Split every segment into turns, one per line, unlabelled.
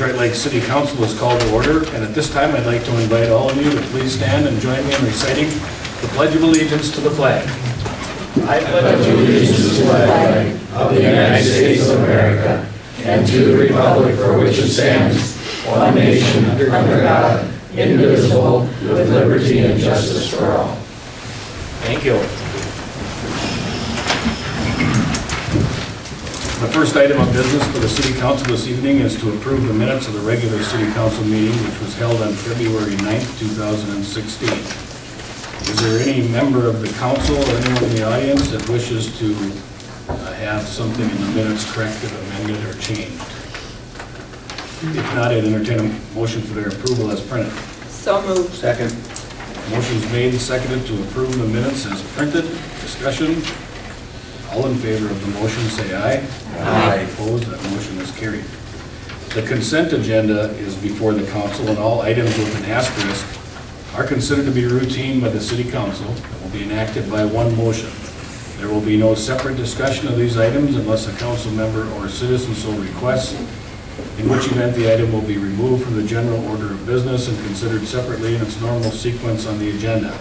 Detroit Lakes City Council is called to order, and at this time I'd like to invite all of you to please stand and join me in reciting the Pledge of Allegiance to the flag. I pledge
allegiance to the flag of the United States of America and to the republic for which it stands, one nation under God, indivisible, with liberty and justice for all.
Thank you. The first item of business for the City Council this evening is to approve the minutes of the regular City Council meeting, which was held on February 9th, 2016. Is there any member of the council or anyone in the audience that wishes to have something in the minutes corrected, amended, or changed? If not, I'd entertain a motion for their approval as printed.
So moved.
Second. Motion's made and seconded to approve the minutes as printed. Discussion. All in favor of the motion say aye.
Aye.
Opposed, that motion is carried. The consent agenda is before the council, and all items with an asterisk are considered to be routine by the City Council and will be enacted by one motion. There will be no separate discussion of these items unless a council member or citizen so requests, in which event the item will be removed from the general order of business and considered separately in its normal sequence on the agenda.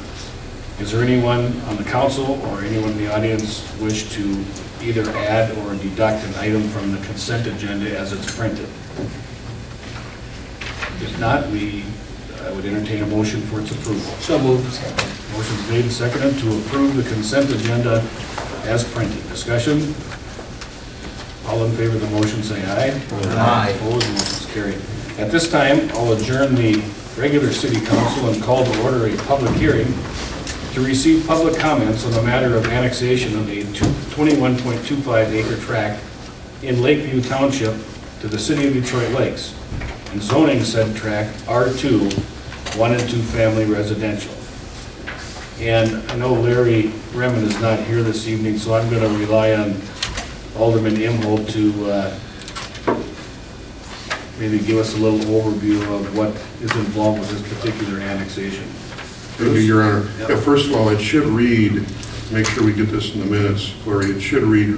Is there anyone on the council or anyone in the audience wish to either add or deduct an item from the consent agenda as it's printed? If not, I would entertain a motion for its approval.
So moved.
Motion's made and seconded to approve the consent agenda as printed. Discussion? All in favor of the motion say aye.
Aye.
Opposed, motion's carried. At this time, I'll adjourn the regular City Council and call to order a public hearing to receive public comments on the matter of annexation of a 21.25 acre tract in Lakeview Township to the City of Detroit Lakes, and zoning said tract R2, 1 and 2 family residential. And I know Larry Remen is not here this evening, so I'm going to rely on Alderman Imholt to maybe give us a little overview of what is involved with this particular annexation.
Thank you, Your Honor.
Yep.
Yeah, first of all, it should read, make sure we get this in the minutes, Lori, it should read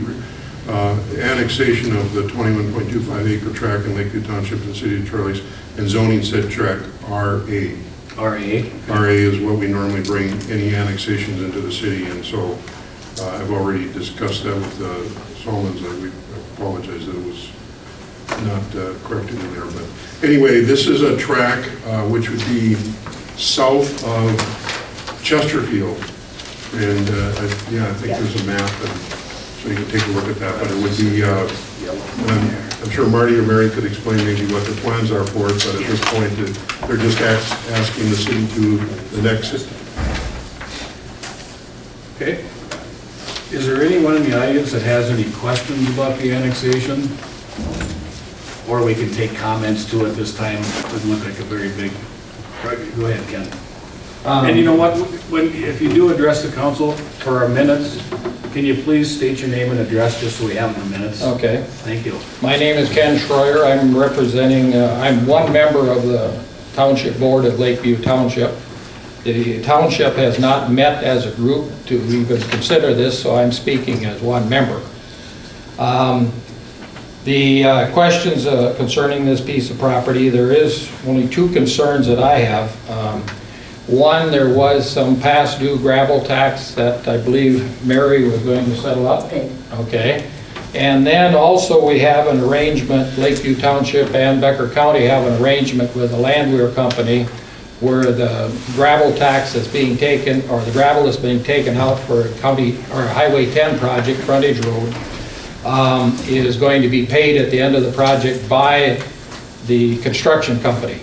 annexation of the 21.25 acre tract in Lakeview Township in the City of Detroit Lakes and zoning said tract RA.
RA?
RA is what we normally bring any annexations into the city, and so I've already discussed that with Solomons. We apologize that it was not corrected in there. But anyway, this is a tract which would be south of Chesterfield. And yeah, I think there's a map, and so you can take a look at that. But it would be, I'm sure Marty or Mary could explain maybe what the plans are for it, but at this point, they're just asking the city to annex it.
Okay. Is there anyone in the audience that has any questions about the annexation? Or we can take comments to it this time. It doesn't look like a very big. Go ahead, Ken. And you know what? If you do address the council for our minutes, can you please state your name and address just so we have it in the minutes?
Okay.
Thank you.
My name is Ken Schroyer. I'm representing, I'm one member of the Township Board of Lakeview Township. The township has not met as a group to even consider this, so I'm speaking as one member. The questions concerning this piece of property, there is only two concerns that I have. One, there was some past due gravel tax that I believe Mary was going to settle up. Okay. And then also we have an arrangement, Lakeview Township and Becker County have an arrangement with the Landwehr Company where the gravel tax is being taken, or the gravel is being taken out for county or Highway 10 project, frontage road, is going to be paid at the end of the project by the construction company.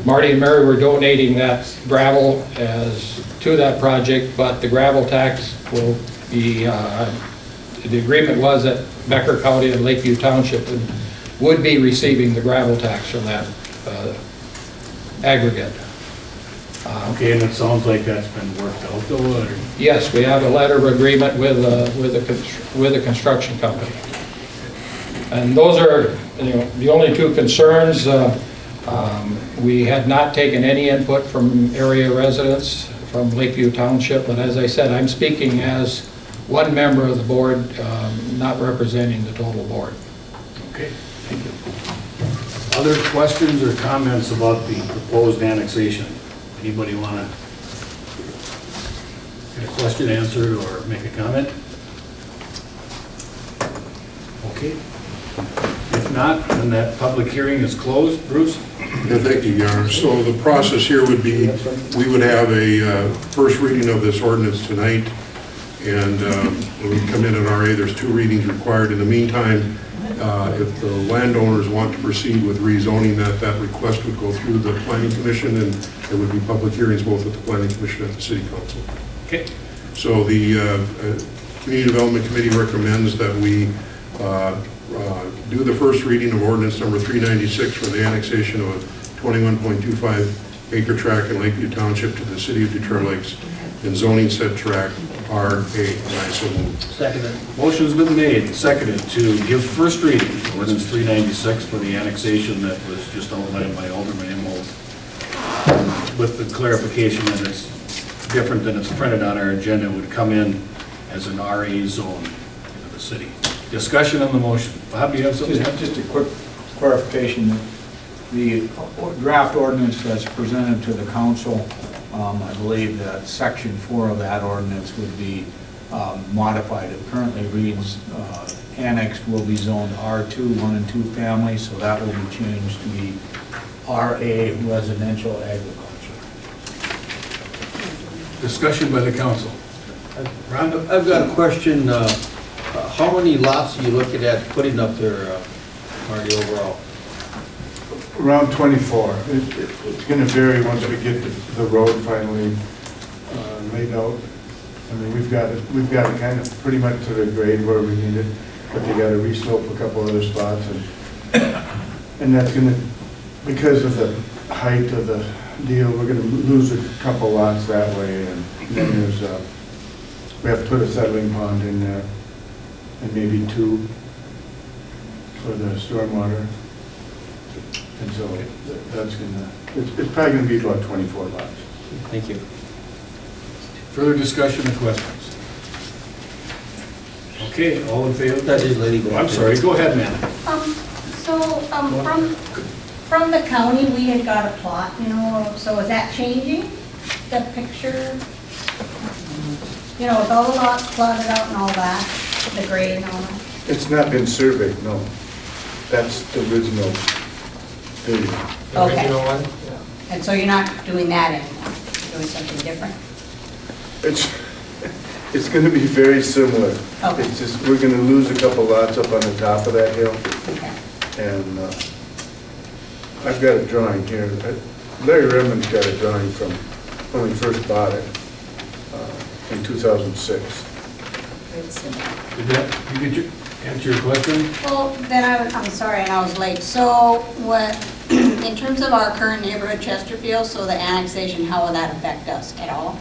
Marty and Mary were donating that gravel to that project, but the gravel tax will be, the agreement was that Becker County and Lakeview Township would be receiving the gravel tax from that aggregate.
Okay, and it sounds like that's been worked out though, or?
Yes, we have a letter of agreement with the construction company. And those are, the only two concerns. We had not taken any input from area residents from Lakeview Township, but as I said, I'm speaking as one member of the board, not representing the total board.
Okay, thank you. Other questions or comments about the proposed annexation? Anybody want to get a question answered or make a comment? Okay. If not, then that public hearing is closed. Bruce?
Yeah, thank you, Your Honor. So the process here would be, we would have a first reading of this ordinance tonight, and when we come in at RA, there's 2 readings required. In the meantime, if the landowners want to proceed with rezoning, that request would go through the Planning Commission, and there would be public hearings both at the Planning Commission and at the City Council.
Okay.
So the Community Development Committee recommends that we do the first reading of ordinance number 396 for the annexation of a 21.25 acre tract in Lakeview Township to the City of Detroit Lakes and zoning said tract RA. And I so move.
Seconded.
Motion's been made and seconded to give first reading to ordinance 396 for the annexation that was just outlined by Alderman Imhoff, with the clarification that it's different than it's printed on our agenda. It would come in as an RA zone into the city. Discussion on the motion. Bob, do you have something?
Just a quick clarification. The draft ordinance that's presented to the council, I believe that section 4 of that ordinance would be modified. It currently reads annexed will be zoned R2, 1 and 2 family, so that will be changed to be RA residential agriculture.
Discussion by the council. Rhonda?
I've got a question. How many lots are you looking at putting up there, Marty, overall?
Around 24. It's going to vary once we get the road finally laid out. I mean, we've got it kind of pretty much to the grade where we need it, but they got to reslope a couple other spots, and that's going to, because of the height of the deal, we're going to lose a couple lots that way, and then there's we have to put a settling pond in there, and maybe 2 for the stormwater. And so that's gonna, it's probably gonna be about 24 lots.
Thank you.
Further discussion or questions? Okay, all in favor?
That is Lady Go.
I'm sorry, go ahead, ma'am.
From the county, we had got a plot, you know, so is that changing, the picture? You know, with all the lots plotted out and all that, the grade and all that?
It's not been surveyed, no. That's the original thing.
Okay.
Original one?
And so you're not doing that anymore, you're doing something different?
It's gonna be very similar.
Okay.
It's just, we're gonna lose a couple lots up on the top of that hill,
Okay.
and I've got a drawing here. Larry Redmond's got a drawing from when we first bought it in 2006.
Very similar.
Did that, you get your, answer your question?
Well, then I'm sorry, and I was late. So what, in terms of our current neighborhood, Chesterfield, so the annexation, how will that affect us at all?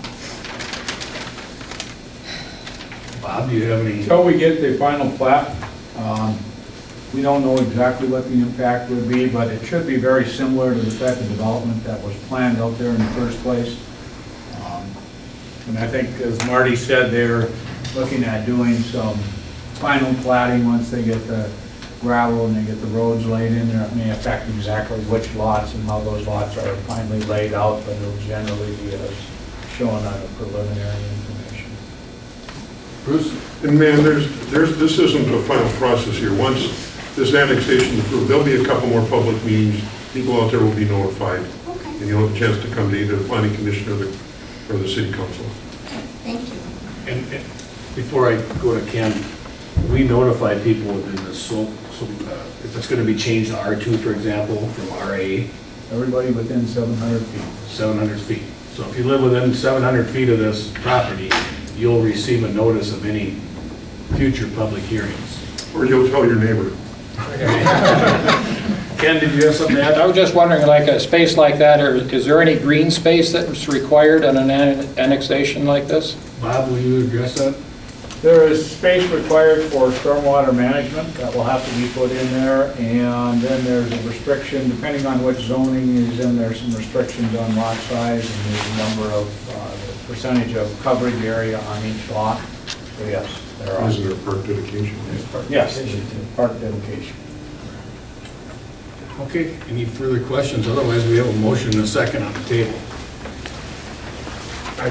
Bob, do you have any?
Until we get the final plat, we don't know exactly what the impact would be, but it should be very similar to the type of development that was planned out there in the first place. And I think, as Marty said, they're looking at doing some final platting once they get the gravel and they get the roads laid in there. It may affect exactly which lots and how those lots are finally laid out, but it'll generally be as shown on the preliminary information.
Bruce?
And man, this isn't a final process here. Once this annexation is approved, there'll be a couple more public meetings. People out there will be notified.
Okay.
And you'll have a chance to come to either the Planning Commission or the City Council.
Thank you.
And before I go to Ken, we notify people within this, so if it's going to be changed to R2, for example, from RA,
Everybody within 700 feet.
700 feet. So if you live within 700 feet of this property, you'll receive a notice of any future public hearings.
Or you'll tell your neighbor.
Ken, did you have something to add?
I was just wondering, like a space like that, or is there any green space that's required on an annexation like this?
Bob, will you address that?
There is space required for stormwater management that will have to be put in there, and then there's a restriction, depending on which zoning is in there, some restrictions on lot size, and there's a number of, the percentage of coverage area on each lot. So yes, there are.
Is there park dedication?
Yes, park dedication.
Okay, any further questions? Otherwise, we have a motion and a second on the table.
I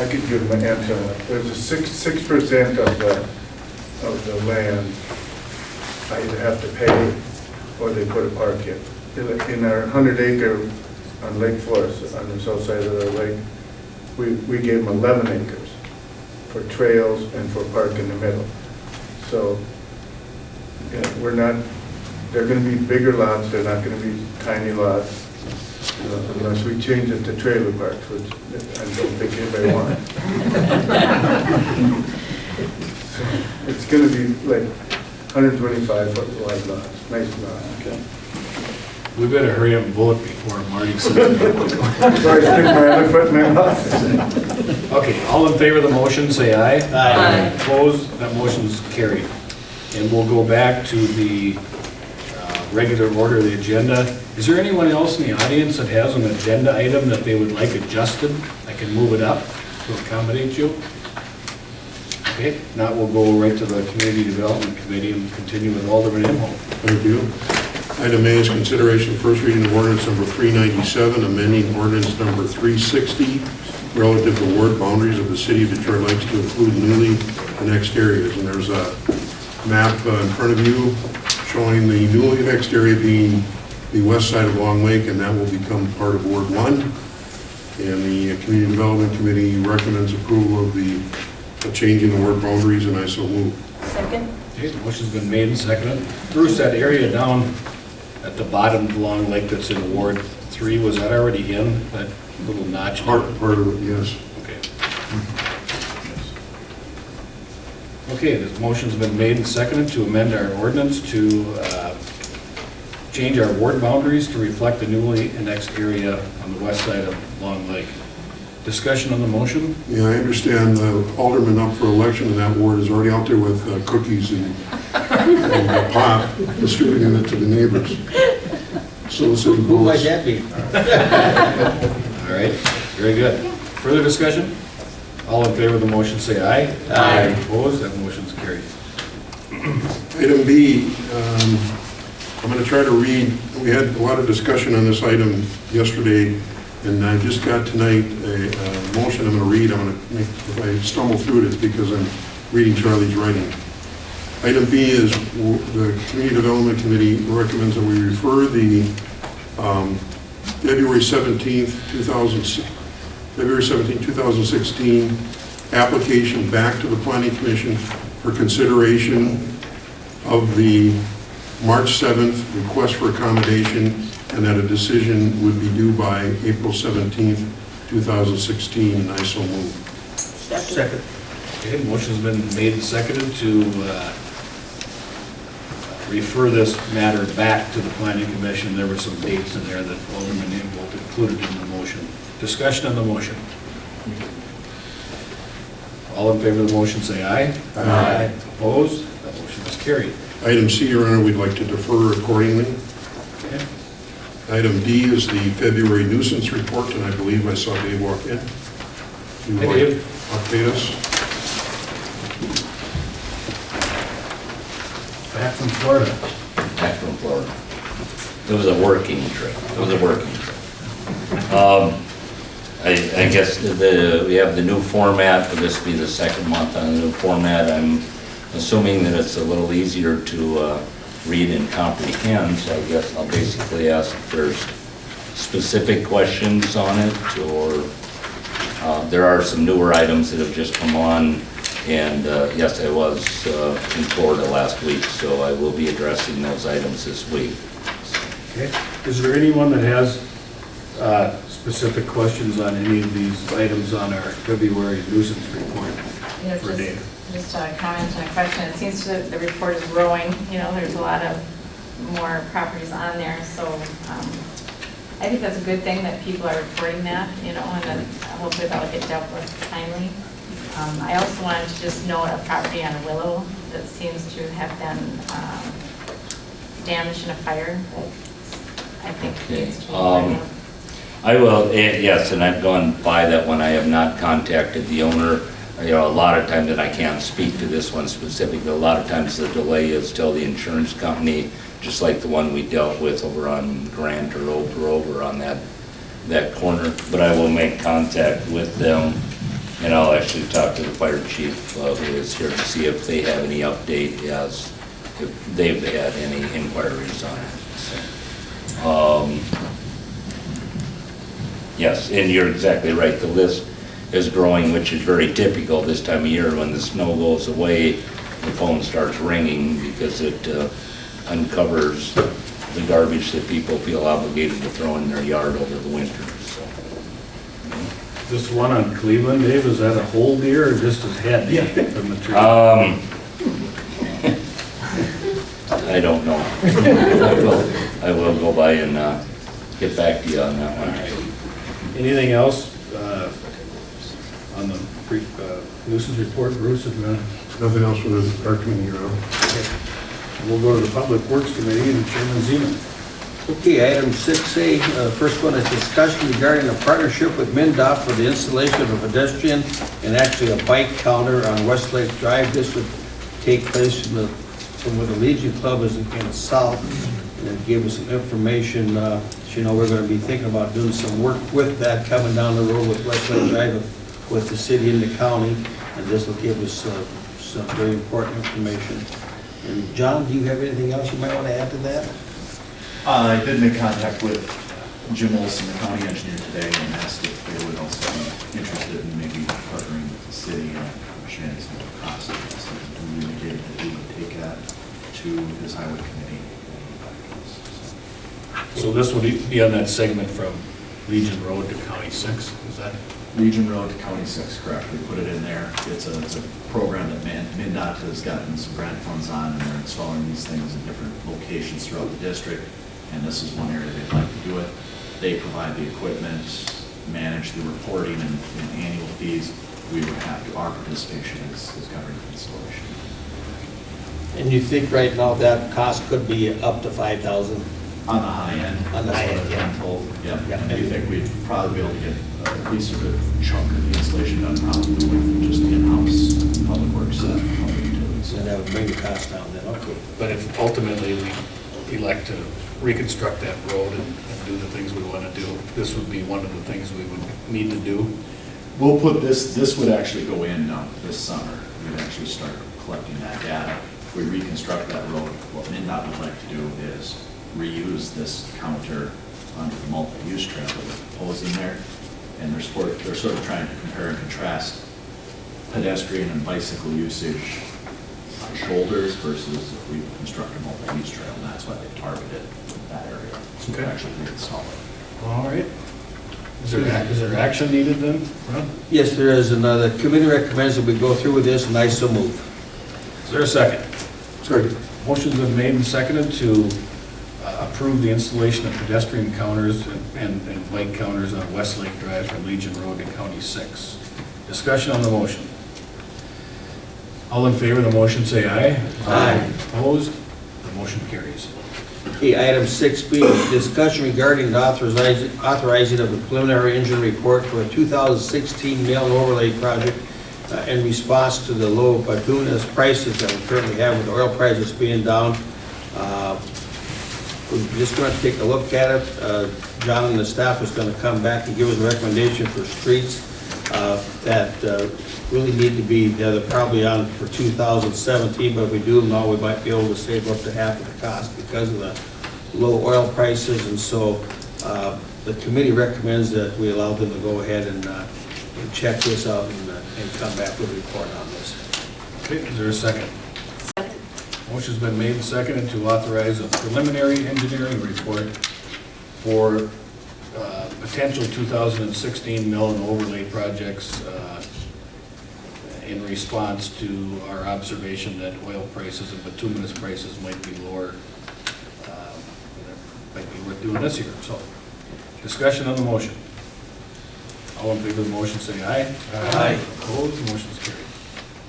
could give them an answer. There's a 6% of the land I either have to pay or they put a park in. In our 100-acre on Lake Forest, on the south side of the lake, we gave them 11 acres for trails and for park in the middle. So, you know, they're going to be bigger lots, they're not going to be tiny lots, you know, unless we change it to trailer parks, which I don't think anybody wants. So it's going to be like 125-foot wide lots, nice lots.
Okay. We better hurry up and vote before Marty says anything.
Sorry, stick my other foot in my mouth.
Okay, all in favor of the motion, say aye.
Aye.
Opposed, that motion's carried. And we'll go back to the regular order of the agenda. Is there anyone else in the audience that has an agenda item that they would like adjusted? I can move it up to accommodate you. Okay, now we'll go right to the Community Development Committee and continue with Alderman Imhoff.
Thank you. Item A is consideration of first reading of ordinance number 397, amending ordinance number 360 relative to ward boundaries of the city of Detroit Lakes to include newly annexed areas. And there's a map in front of you showing the newly annexed area being the west side of Long Lake, and that will become part of Ward 1. And the Community Development Committee recommends approval of the changing the ward boundaries, and I so move.
Second?
Okay, the motion's been made and seconded. Bruce, that area down at the bottom of Long Lake that's in Ward 3, was that already in, that little notch?
Part of it, yes.
Okay. Okay, this motion's been made and seconded to amend our ordinance to change our ward boundaries to reflect the newly annexed area on the west side of Long Lake. Discussion on the motion?
Yeah, I understand the alderman up for election in that ward is already out there with cookies and pop, distributing it to the neighbors. So the city
Who might
votes.
that be?
All right, very good. Further discussion? All in favor of the motion, say aye.
Aye.
Opposed, that motion's carried.
Item B, I'm going to try to read, we had a lot of discussion on this item yesterday, and I just got tonight a motion I'm going to read. I'm going to make, if I stumble through it, it's because I'm reading Charlie's writing. Item B is the Community Development Committee recommends that we refer the February 17, 2016 application back to the Planning Commission for consideration of the March 7th request for accommodation, and that a decision would be due by April 17th, 2016, and I so move.
Second.
Okay, motion's been made and seconded to refer this matter back to the Planning Commission. There were some dates in there that Alderman Imhoff included in the motion. Discussion on the motion. All in favor of the motion, say aye.
Aye.
Opposed? That motion is carried.
Item C, Your Honor, we'd like to defer accordingly.
Okay.
Item D is the February nuisance report, and I believe I saw Dave walk in. You
Hey,
would
Dave.
like to update us?
Back from Florida.
Back from Florida. It was a working trip. I guess we have the new format, but this will be the second month on the new format. I'm assuming that it's a little easier to read and comprehend, so I guess I'll basically ask if there's specific questions on it, or there are some newer items that have just come on, and yes, I was in Florida last week, so I will be addressing those items this week.
Okay. Is there anyone that has specific questions on any of these items on our February nuisance report
Yeah,
for Dave?
just a comment and a question. It seems that the report is growing, you know, there's a lot of more properties on there, so I think that's a good thing that people are reporting that, you know, and then hopefully that'll get dealt with timely. I also wanted to just note a property on Willow that seems to have been damaged in a fire that I think needs to be cleared up.
I will, yes, and I've gone by that one. I have not contacted the owner. You know, a lot of times, and I can't speak to this one specifically, a lot of times the delay is till the insurance company just like the one we dealt with over on Grant or over on that corner. But I will make contact with them, and I'll actually talk to the fire chief who is here to see if they have any update as if they've had any inquiries on it. So, yes, and you're exactly right. The list is growing, which is very typical this time of year. When the snow goes away, the phone starts ringing because it uncovers the garbage that people feel obligated to throw in their yard over the winter. So,
This one on Cleveland, Dave, is that a whole deer or just his head from the tree?
I don't know. I will go by and get back to you on that one.
Anything else on the nuisance report, Bruce?
Nothing else for our committee, Your Honor.
We'll go to the Public Works Committee and Chairman Zeman.
Okay, item 6A, first one is discussion regarding a partnership with MnDOT for the installation of a pedestrian and actually a bike counter on Westlake Drive. This would take place from where the Legion Club is in south, and it gave us some information. You know, we're going to be thinking about doing some work with that coming down the road with Westlake Drive with the city and the county, and this will give us some very important information. And John, do you have anything else you might want to add to that?
I did make contact with Jim Olson, the county engineer, today, and asked if they would also be interested in maybe partnering with the city and understanding some of the costs. So we indicated that we would take that to his highway committee.
So this would be on that segment from Legion Road to County 6, is that?
Legion Road to County 6, correct. We put it in there. It's a program that MnDOT has gotten some grant funds on, and they're installing these things in different locations throughout the district. And this is one area they'd like to do it. They provide the equipment, manage the reporting and annual fees. We would have to, our participation is covering the installation.
And you think right now that cost could be up to $5,000?
On the high end.
On the high end, yeah.
I'm told, yeah.
Yeah.
And we think we'd probably be able to get at least a good chunk of the installation done probably with just in-house public works staff and public utilities.
So that would bring the cost down then, okay.
But if ultimately we elect to reconstruct that road and do the things we want to do, this would be one of the things we would need to do.
We'll put this would actually go in this summer. We'd actually start collecting that data. If we reconstruct that road, what MnDOT would like to do is reuse this counter under the multi-use trail that we're proposing there. And they're sort of trying to compare and contrast pedestrian and bicycle usage on shoulders versus if we construct a multi-use trail, and that's why they targeted that area. So we'll actually reinstall it.
All right. Is there action needed then, Ron?
Yes, there is, and the committee recommends that we go through with this, and I so move.
Is there a second?
Second.
Motion's been made and seconded to approve the installation of pedestrian counters and bike counters on Westlake Drive from Legion Road to County 6. Discussion on the motion. All in favor of the motion say aye.
Aye.
Opposed? The motion carries.
Okay, item 6B, discussion regarding the authorizing of the preliminary engine report for a 2016 mail and overlay project in response to the low bituminous prices that we currently have with oil prices being down. We're just going to take a look at it. John and the staff is going to come back and give us a recommendation for streets that really need to be, they're probably on for 2017, but if we do them now, we might be able to save up to half of the cost because of the low oil prices. And so the committee recommends that we allow them to go ahead and check this out and come back with a report on this.
Okay, is there a second? Motion's been made and seconded to authorize a preliminary engineering report for potential 2016 mill and overlay projects in response to our observation that oil prices and bituminous prices might be lower, might be worth doing this year. So, discussion on the motion. All in favor of the motion say aye.
Aye.
Opposed? The motion is carried.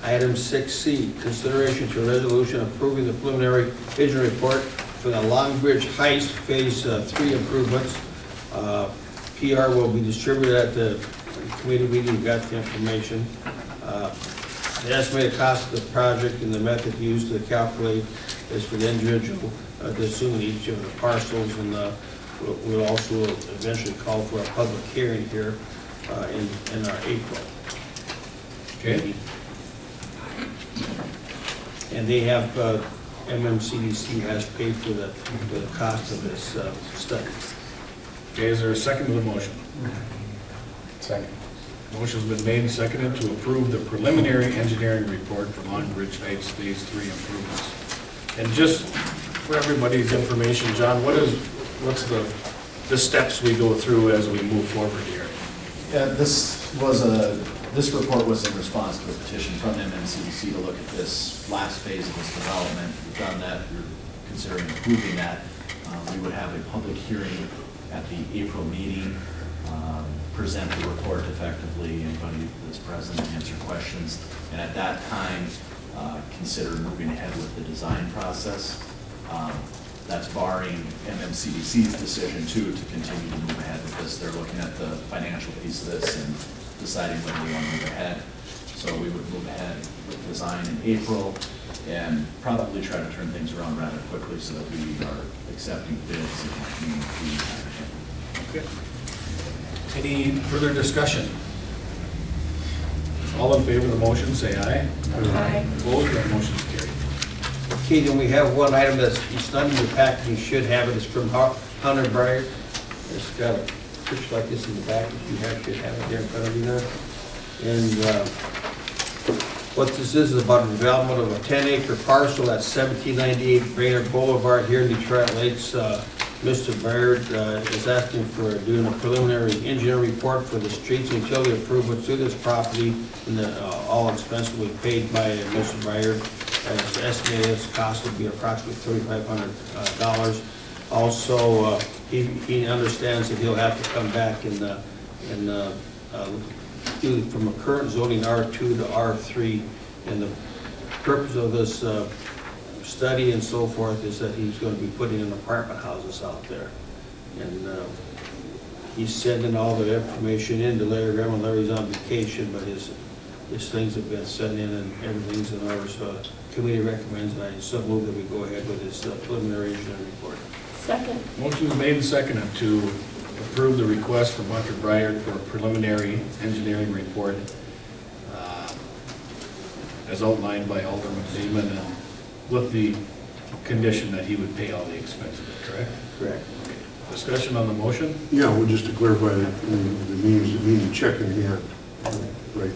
Item 6C, consideration to a resolution approving the preliminary vision report for the Long Bridge Heights Phase 3 improvements. PR will be distributed at the committee meeting. You got the information. The estimated cost of the project and the method used to calculate is for the individual to assume each of the parcels, and we'll also eventually call for a public hearing here in our April.
Okay.
And they have, MMCDC has paid for the cost of this study.
Okay, is there a second to the motion?
Second.
Motion's been made and seconded to approve the preliminary engineering report for Long Bridge Heights Phase 3 improvements. And just for everybody's information, John, what's the steps we go through as we move forward here?
Yeah, this report was in response to a petition from MMCDC to look at this last phase of this development. We've done that, we're considering approving that. We would have a public hearing at the April meeting, present the report effectively, anybody that's present, answer questions, and at that time, consider moving ahead with the design process. That's barring MMCDC's decision too to continue to move ahead with this. They're looking at the financial piece of this and deciding whether we want to move ahead. So we would move ahead with design in April and probably try to turn things around rather quickly so that we are accepting bids and meeting fees and everything.
Okay. Any further discussion? All in favor of the motion, say aye.
Aye.
Opposed, that motion is carried.
Okay, then we have one item that's, it's not in your package, you should have it, it's from Hunter Breyer. It's got a picture like this in the back, if you should have it there in front of you there. And what this is about the development of a 10-acre parcel at 1798 Brainerd Boulevard here in Detroit Lakes. Mr. Baird is asking for doing a preliminary engineering report for the streets and utility improvements to this property, and all expenses will be paid by Mr. Baird. It's estimated its cost will be approximately $3,500. Also, he understands that he'll have to come back and do from a current zoning R2 to R3, and the purpose of this study and so forth is that he's going to be putting in apartment houses out there. And he's sending all the information in to Larry Graham, and Larry's on vacation, but his things have been sent in and everything's in order. So the committee recommends, and I so move that we go ahead with this preliminary engineering report.
Second.
Motion is made and seconded to approve the request from Hunter Breyer for a preliminary engineering report as outlined by Alderman Zeman, and with the condition that he would pay all the expenses, correct?
Correct.
Okay. Discussion on the motion?
Yeah, well, just to clarify, the means check in hand, right?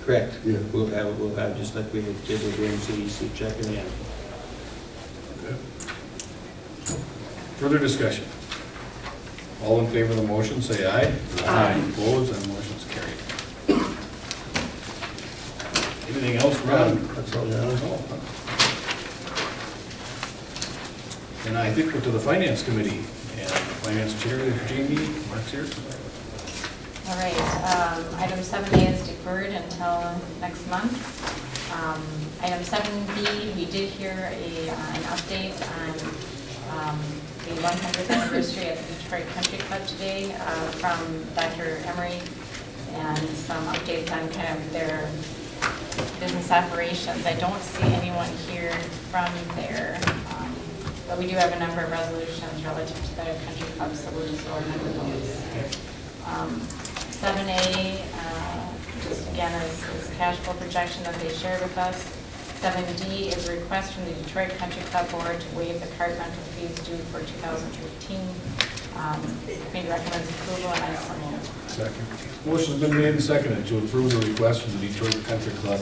Correct.
Yeah.
We'll have just like we did with the MCDC checking in.
Okay. Further discussion? All in favor of the motion, say aye.
Aye.
Opposed, and motion's carried. Anything else, Ron?
That's all, yeah.
And I think we're to the Finance Committee, and the Finance Chair is Jamie. Mark's here.
All right, item 7A is deferred until next month. Item 7B, we did hear an update on the 100th anniversary at the Detroit Country Club today from Dr. Emery, and some updates on kind of their business operations. I don't see anyone here from there, but we do have a number of resolutions relative to the country club, so we'll just go ahead with those. 7A, just again, is cash flow projection that they shared with us. 7D is a request from the Detroit Country Club Board to waive the cart rental fees due for 2015. Committee recommends approval, and I so move.
Second. Motion's been made and seconded to approve the request from the Detroit Country Club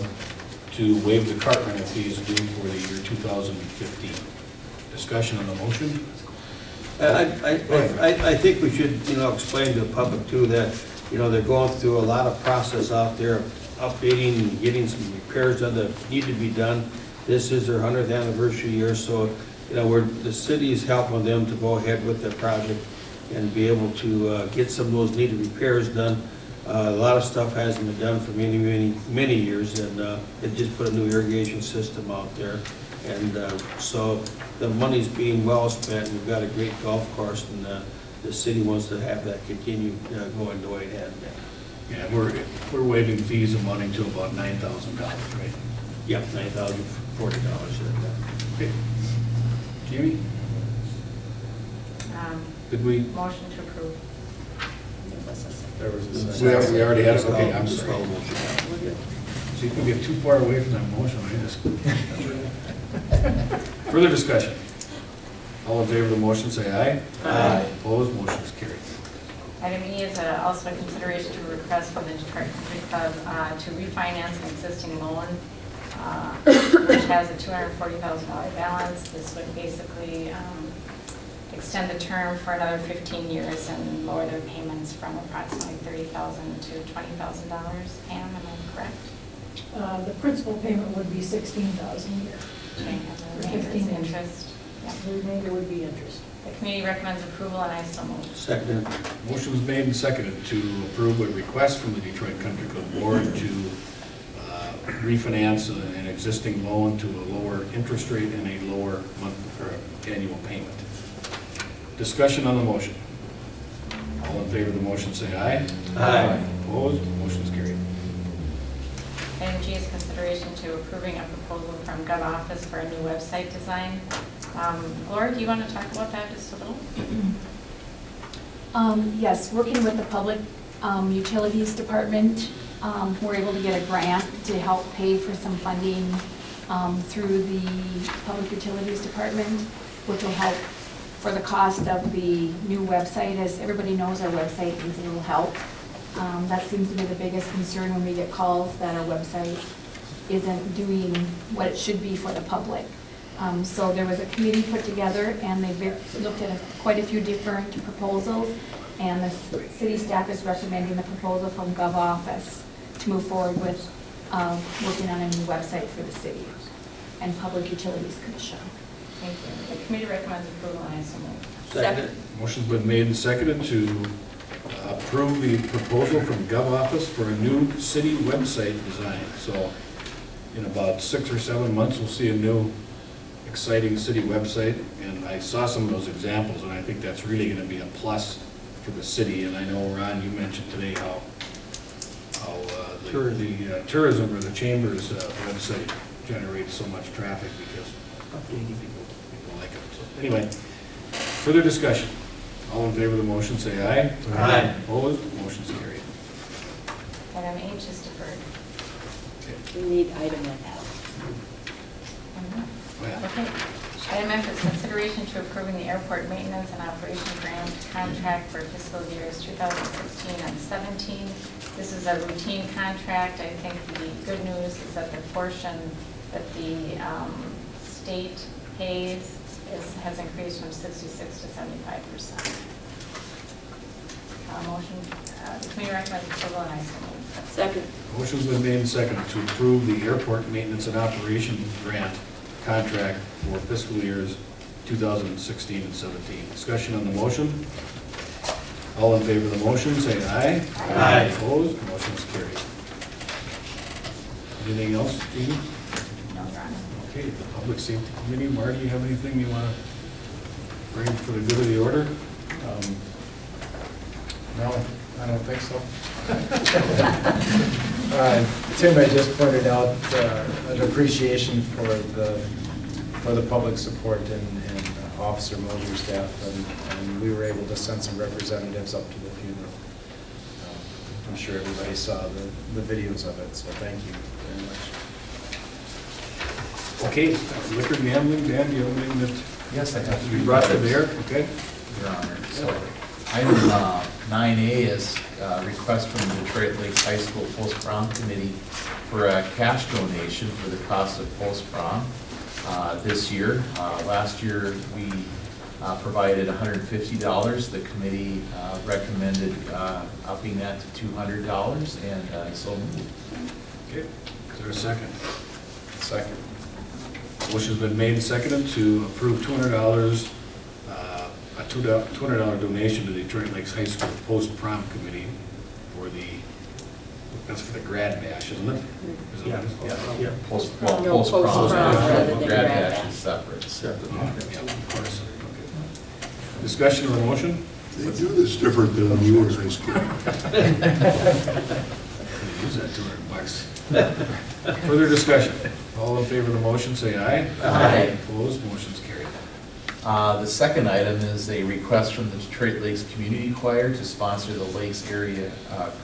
to waive the cart rental fees due for the year 2015. Discussion on the motion?
I think we should, explain to the public too that, they're going through a lot of process out there, updating and getting some repairs done that need to be done. This is their 100th anniversary year, so, the city is helping them to go ahead with the project and be able to get some of those needed repairs done. A lot of stuff hasn't been done for many, many, many years, and it just put a new irrigation system out there. And so the money's being well spent. We've got a great golf course, and the city wants to have that continue going the way it has been.
Yeah, we're waiving fees amounting to about $9,000, right?
Yep, $9,040.
Okay. Jamie,
Um,
did we,
Motion to approve.
There was a
we
second.
we already had it, okay, I'm sorry. See, if we get too far away from that motion, I just. Further discussion. All in favor of the motion, say aye.
Aye.
Opposed, motion is carried.
Item E is also a consideration to request from the Detroit Country Club to refinance an existing loan, which has a $240,000 balance. This would basically extend the term for another 15 years and lower their payments from approximately $30,000 to $20,000. Pam, am I correct?
The principal payment would be $16,000 a year.
Okay, and the
For
remainder
15
is
years.
interest. Yep.
The remainder would be interest.
The committee recommends approval, and I so move.
Seconded.
Motion was made and seconded to approve a request from the Detroit Country Club Board to refinance an existing loan to a lower interest rate and a lower month or annual payment. Discussion on the motion. All in favor of the motion, say aye.
Aye.
Opposed, motion is carried.
Item G is consideration to approving a proposal from GovOffice for a new website design. Laura, do you want to talk about that just a little?
Yes, working with the Public Utilities Department, we're able to get a grant to help pay for some funding through the Public Utilities Department, which will help for the cost of the new website. As everybody knows, our website needs a little help. That seems to be the biggest concern when we get calls that our website isn't doing what it should be for the public. So there was a committee put together, and they looked at quite a few different proposals, and the city staff is recommending the proposal from GovOffice to move forward with working on a new website for the city and Public Utilities Commission.
Thank you. The committee recommends approval, and I so move.
Seconded.
Motion's been made and seconded to approve the proposal from GovOffice for a new city website design. So in about 6 or 7 months, we'll see a new exciting city website, and I saw some of those examples, and I think that's really going to be a plus for the city. And I know, Ron, you mentioned today how the tourism or the chamber's website generates so much traffic because people like it. So anyway, further discussion. All in favor of the motion, say aye.
Aye.
Opposed, motion's carried.
Item H is deferred.
We need item F.
Well,
Okay. Item F is consideration to approving the airport maintenance and operation grant contract for fiscal years 2016 and 17. This is a routine contract. I think the good news is that the portion that the state pays has increased from 66 to 75%. Motion, the committee recommends approval, and I so move.
Second.
motion's been made and seconded to approve the airport maintenance and operation grant contract for fiscal years 2016 and 17. Discussion on the motion. All in favor of the motion, say aye.
Aye.
Opposed, motion's carried. Anything else, Jeannie?
No, Your Honor.
Okay, the Public Safety Committee, Marty, you have anything you want to bring for the good of the order?
No, I don't think so. Tim had just pointed out an appreciation for the public support and Officer Moser's death, and we were able to send some representatives up to the funeral. I'm sure everybody saw the videos of it, so thank you very much.
Okay, liquor gambling, Dan, do you have anything that
Yes, I have
to be brought to bear? Okay.
Your Honor. So item 9A is a request from the Detroit Lakes High School Post-Prom Committee for a cash donation for the cost of post-prom this year. Last year, we provided $150. The committee recommended upping that to $200, and so moved.
Okay, is there a second?
Second.
Motion's been made and seconded to approve $200, a $200 donation to the Detroit Lakes High School Post-Prom Committee for that's for the grad bash, isn't it? Is it what it is?
Yeah.
Post-prom,
post-prom rather than
grad
grad
bash
bash.
is separate.
Yeah, of course. Okay. Discussion or motion?
They do this different than when you were in high school.
Use that $200. Further discussion. All in favor of the motion, say aye.
Aye.
Opposed, motion's carried.
The second item is a request from the Detroit Lakes Community Choir to sponsor the Lakes Area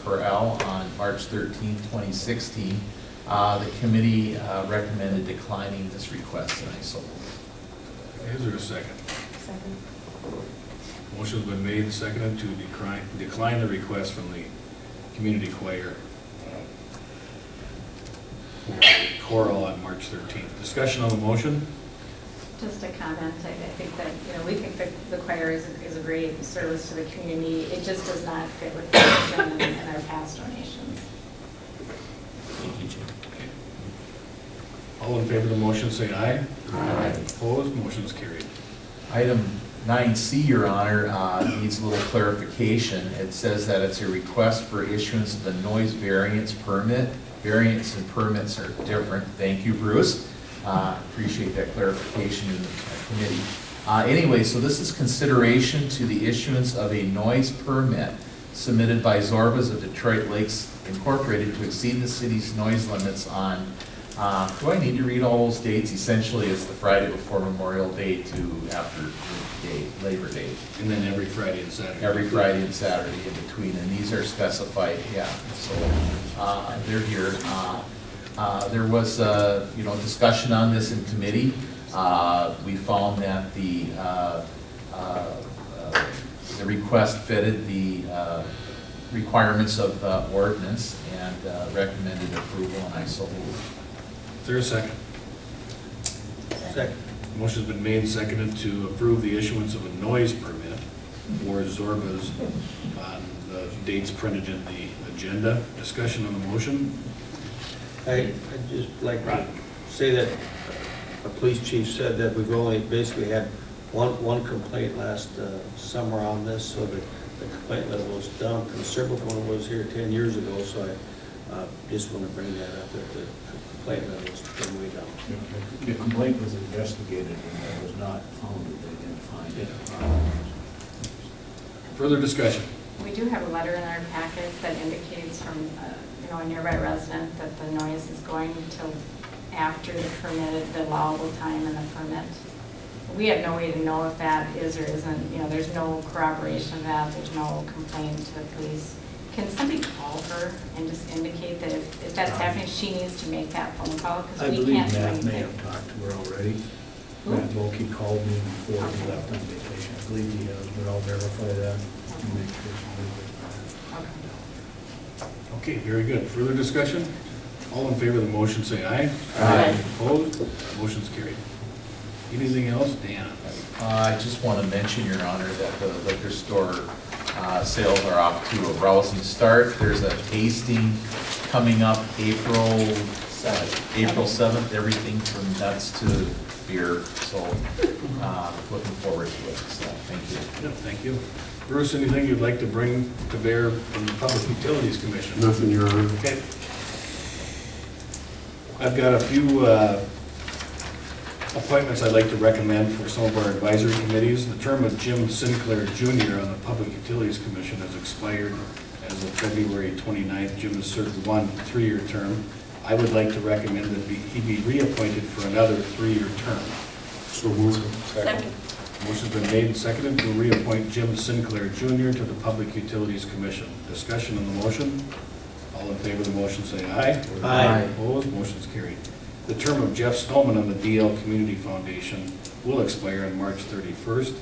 Chorale on March 13, 2016. The committee recommended declining this request, and I so moved.
Is there a second?
Second.
Motion's been made and seconded to decline the request from the community choir for the choral on March 13th. Discussion on the motion?
Just a comment, I think that, we think that the choir is a great service to the community. It just does not fit with the mission and our past donations.
Thank you, Jim. Okay. All in favor of the motion, say aye.
Aye.
Opposed, motion's carried.
Item 9C, Your Honor, needs a little clarification. It says that it's a request for issuance of a noise variance permit. Variance and permits are different. Thank you, Bruce. Appreciate that clarification in the committee. Anyway, so this is consideration to the issuance of a noise permit submitted by Zorbas of Detroit Lakes Incorporated to exceed the city's noise limits on, do I need to read all those dates? Essentially, it's the Friday before Memorial Day to after Labor Day.
And then every Friday and Saturday.
Every Friday and Saturday in between, and these are specified, yeah, so they're here. There was, discussion on this in committee. We found that the request fitted the requirements of the ordinance and recommended approval, and I so move.
Is there a second?
Second.
Motion's been made and seconded to approve the issuance of a noise permit for Zorbas on the dates printed in the agenda. Discussion on the motion?
I'd just like to say that a police chief said that we've only basically had one complaint last summer on this, so that the complaint level was down considerable when it was here 10 years ago, so I just want to bring that up, that the complaint level was pretty way down.
The complaint was investigated and it was not found that they didn't find it.
Further discussion?
We do have a letter in our packet that indicates from, a nearby resident that the noise is going until after the permitted, the allowable time in the permit. We have no way to know if that is or isn't, there's no corroboration of that, there's no complaint to the police. Can somebody call her and just indicate that if that's happening, she needs to make that phone call?
I
Because we
believe
can't do
Matt may
anything.
have talked to her already.
Who?
Matt Volkey called me before he left on vacation. I believe he has, but I'll verify that to make sure she knows it.
Okay, very good. Further discussion? All in favor of the motion, say aye.
Aye.
Opposed? Motion's carried. Anything else, Dan?
I just want to mention, Your Honor, that the liquor store sales are off to a rousing start. There's a tasting coming up April 7th, everything from nuts to beer, so looking forward to it, so thank you.
No, thank you. Bruce, anything you'd like to bring to bear from the Public Utilities Commission?
Nothing, Your Honor.
Okay. I've got a few appointments I'd like to recommend for some of our advisory committees. The term of Jim Sinclair Jr. on the Public Utilities Commission has expired as of February 29th. Jim has served one 3-year term. I would like to recommend that he be reappointed for another 3-year term.
So moved.
Second.
Motion's been made and seconded to reappoint Jim Sinclair Jr. to the Public Utilities Commission. Discussion on the motion? All in favor of the motion say aye.
Aye.
Opposed? Motion's carried. The term of Jeff Snowman on the DL Community Foundation will expire on March 31st.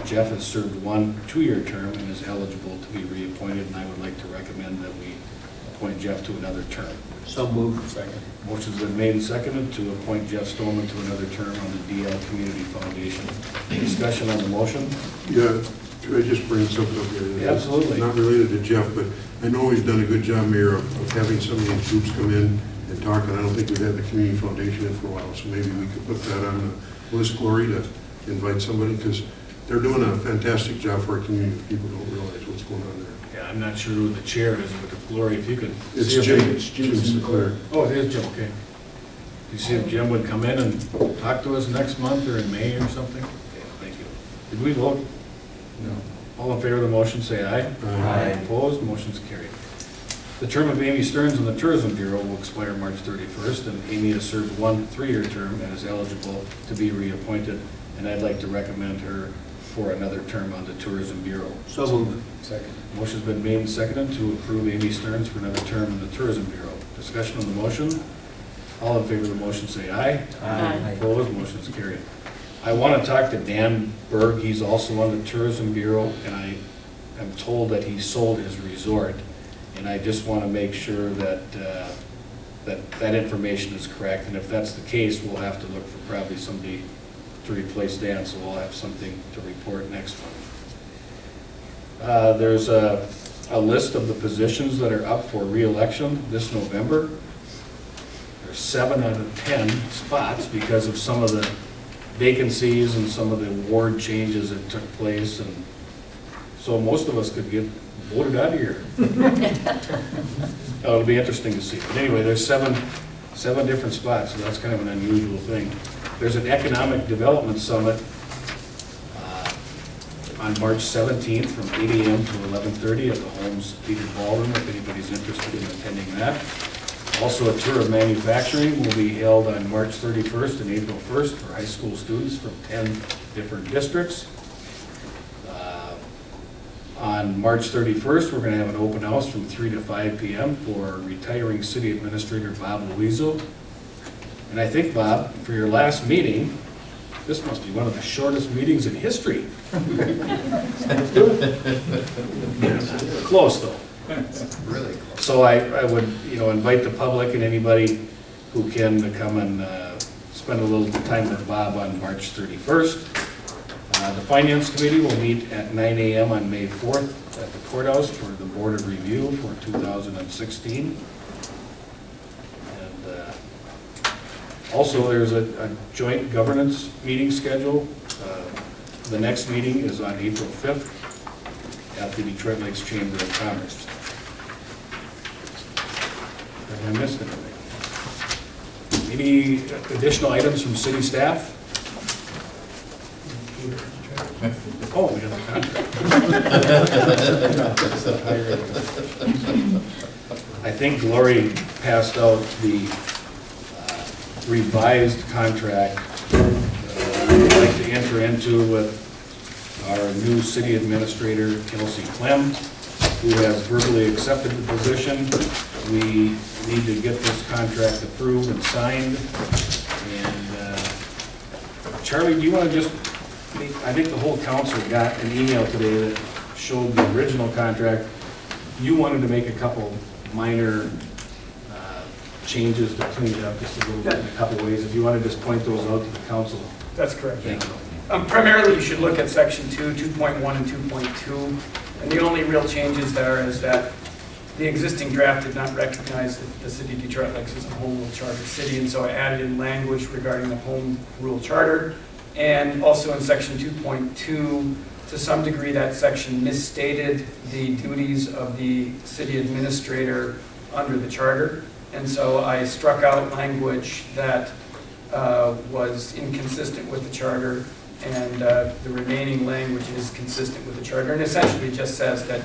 Jeff has served one 2-year term and is eligible to be reappointed, and I would like to recommend that we appoint Jeff to another term.
So moved. Second.
Motion's been made and seconded to appoint Jeff Stoneman to another term on the DL Community Foundation. Discussion on the motion?
Yeah, could I just bring something up here?
Yeah, absolutely.
Not related to Jeff, but I know he's done a good job, Mayor, of having some of these groups come in and talk, and I don't think we've had the Community Foundation in for a while, so maybe we could put that on the list, Glory, to invite somebody, because they're doing a fantastic job for our community. People don't realize what's going on there.
Yeah, I'm not sure who the chair is, but if Glory, if you could.
It's
see if
Jim,
they-
it's Jim Sinclair.
Oh, it is Jim, okay. You see if Jim would come in and talk to us next month or in May or something? Okay, thank you. Did we vote? No. All in favor of the motion, say aye.
Aye.
Opposed, motion's carried. The term of Amy Stearns on the Tourism Bureau will expire March 31st, and Amy has served one 3-year term and is eligible to be reappointed. and I'd like to recommend her for another term on the Tourism Bureau.
So moved.
Second.
Motion's been made and seconded to approve Amy Stearns for another term in the Tourism Bureau. Discussion on the motion. All in favor of the motion say aye.
Aye.
Opposed, motion is carried. I want to talk to Dan Berg, he's also on the Tourism Bureau, and I am told that he sold his resort, and I just want to make sure that that information is correct, and if that's the case, we'll have to look for probably somebody to replace Dan, so we'll have something to report next month. There's a list of the positions that are up for re-election this November. There's 7 out of 10 spots because of some of the vacancies and some of the ward changes that took place, and so most of us could get voted out of here. It'll be interesting to see. But anyway, there's seven different spots, so that's kind of an unusual thing. There's an economic development summit on March 17th from 8 a.m. to 11:30 at the Holmes Theater Ballroom, if anybody's interested in attending that. Also, a tour of manufacturing will be held on March 31st and April 1st for high school students from 10 different districts. On March 31st, we're going to have an open house from 3 to 5 p.m. for retiring City Administrator Bob Luizzo. And I think, Bob, for your last meeting, this must be one of the shortest meetings in history. Close, though.
Really close.
So I would, invite the public and anybody who can to come and spend a little time with Bob on March 31st. The Finance Committee will meet at 9 a.m. on May 4th at the courthouse for the Board of Review for 2016. And also, there's a joint governance meeting scheduled. The next meeting is on April 5th at the Detroit Lakes Chamber of Commerce. Have I missed anything? Any additional items from city staff? Oh, we have a contract. I think Glory passed out the revised contract we'd like to enter into with our new city administrator, Kelsey Clem, who has verbally accepted the position. We need to get this contract approved and signed. And Charlie, do you want to just, I think the whole council got an email today that showed the original contract. You wanted to make a couple minor changes to clean it up just a little bit in a couple ways. If you want to just point those out to the council.
That's correct.
Thank you.
Primarily, you should look at section 2, 2.1 and 2.2. And the only real changes there is that the existing draft did not recognize that the city of Detroit Lakes is a home rule charter city, and so I added in language regarding the home rule charter. And also in section 2.2, to some degree, that section misstated the duties of the city administrator under the charter. And so I struck out language that was inconsistent with the charter, and the remaining language is consistent with the charter, and essentially just says that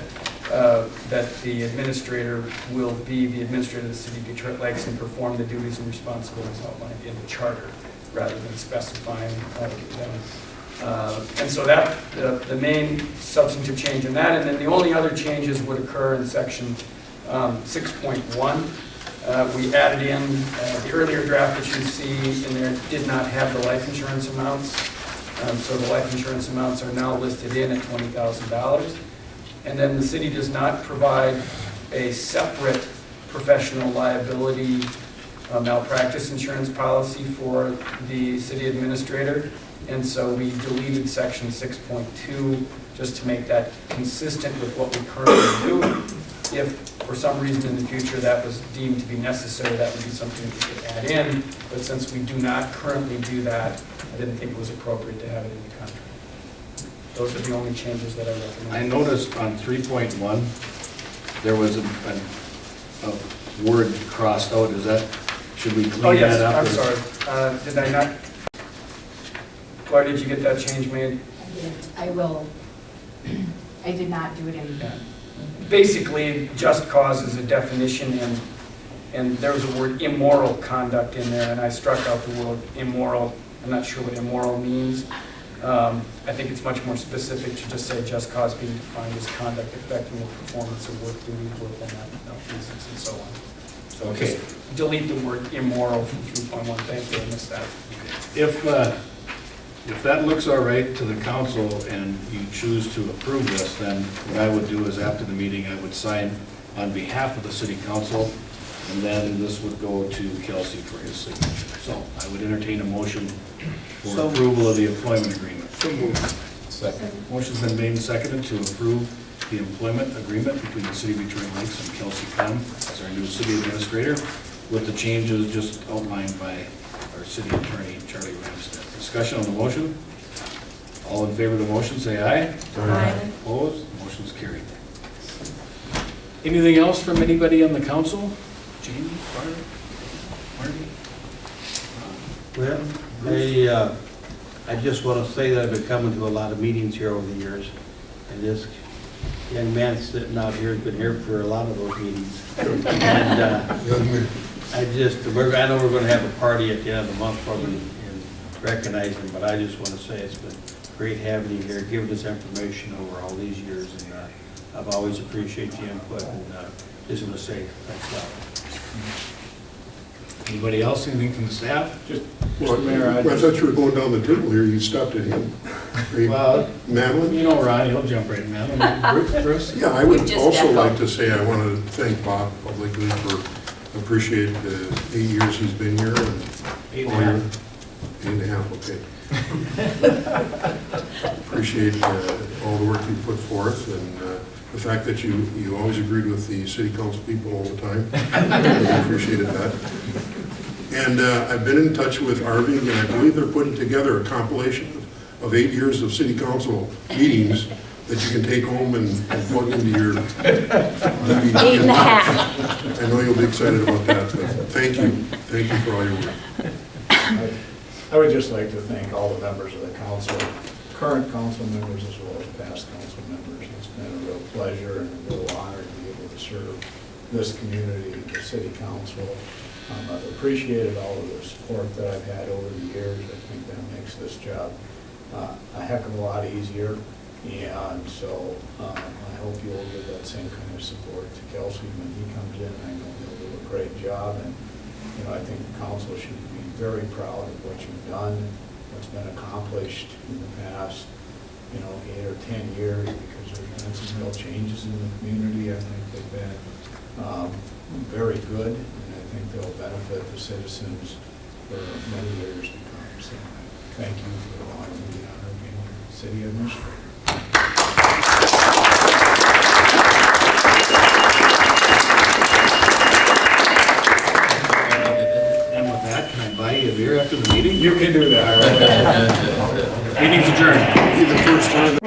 that the administrator will be the administrator of the city of Detroit Lakes and perform the duties and responsibilities outlined in the charter, rather than specifying them. And so that the main substantive change in that, and then the only other changes would occur in section 6.1. We added in the earlier draft that you see in there did not have the life insurance amounts. So the life insurance amounts are now listed in at $20,000. And then the city does not provide a separate professional liability malpractice insurance policy for the city administrator. And so we deleted section 6.2 just to make that consistent with what we currently do. If for some reason in the future that was deemed to be necessary, that would be something we could add in. But since we do not currently do that, I didn't think it was appropriate to have it in the contract. Those are the only changes that I recommend.
I noticed on 3.1, there was a word crossed out. Is that, should we clean that up?
I'm sorry. Did I not? Why did you get that change made?
I didn't. I will. I did not do it in.
Yeah. Basically, just cause is a definition, and there was a word immoral conduct in there, and I struck out the word immoral. I'm not sure what immoral means. I think it's much more specific to just say just cause being defined as conduct affecting the performance of work duties within that instance and so on. So
Okay.
just delete the word immoral from 3.1. Thank you, I missed that.
If that looks all right to the council and you choose to approve this, then what I would do is after the meeting, I would sign on behalf of the city council, and then this would go to Kelsey for his signature. So I would entertain a motion for approval of the employment agreement.
Second.
Motion's been made and seconded to approve the employment agreement between the city of Detroit Lakes and Kelsey Plum as our new city administrator, with the changes just outlined by our city attorney, Charlie Ramstead. Discussion on the motion? All in favor of the motion, say aye.
Aye.
Opposed? Motion's carried. Anything else from anybody on the council? Jamie, Barb, Marty?
Well, I just want to say that I've been coming to a lot of meetings here over the years, and this young man sitting out here has been here for a lot of those meetings. And I know we're going to have a party at the end of the month probably and recognize him, but I just want to say it's been great having you here, giving us information over all these years, and I've always appreciated your input, and just want to say thanks a lot.
Anybody else, anything from the staff?
Well, I thought you were going down the table here, you stopped at him.
Well,
Madeline?
you know Ron, he'll jump right in. Madeline, Bruce?
Yeah, I would also like to say I want to thank Bob publicly for, appreciate the 8 years he's been here. And
8.5.
8.5, okay. Appreciate all the work you put forth and the fact that you always agreed with the city council people all the time. I appreciated that. And I've been in touch with Arving, and I believe they're putting together a compilation of 8 years of city council meetings that you can take home and plug into your DVD.
8.5.
I know you'll be excited about that, but thank you. Thank you for all your work.
I would just like to thank all the members of the council, current council members as well as past council members. It's been a real pleasure and a real honor to be able to serve this community, the city council. I've appreciated all of the support that I've had over the years. I think that makes this job a heck of a lot easier. And so I hope you'll give that same kind of support to Kelsey when he comes in. I know he'll do a great job. And, you know, I think the council should be very proud of what you've done, what's been accomplished in the past, 8 or 10 years, because there's been some real changes in the community. I think they've been very good, and I think they'll benefit the citizens for many years to come. So thank you for allowing me the honor of being city administrator.
And with that, can I buy you a beer after the meeting?
You can do that.
Meeting's adjourned.
Be the first time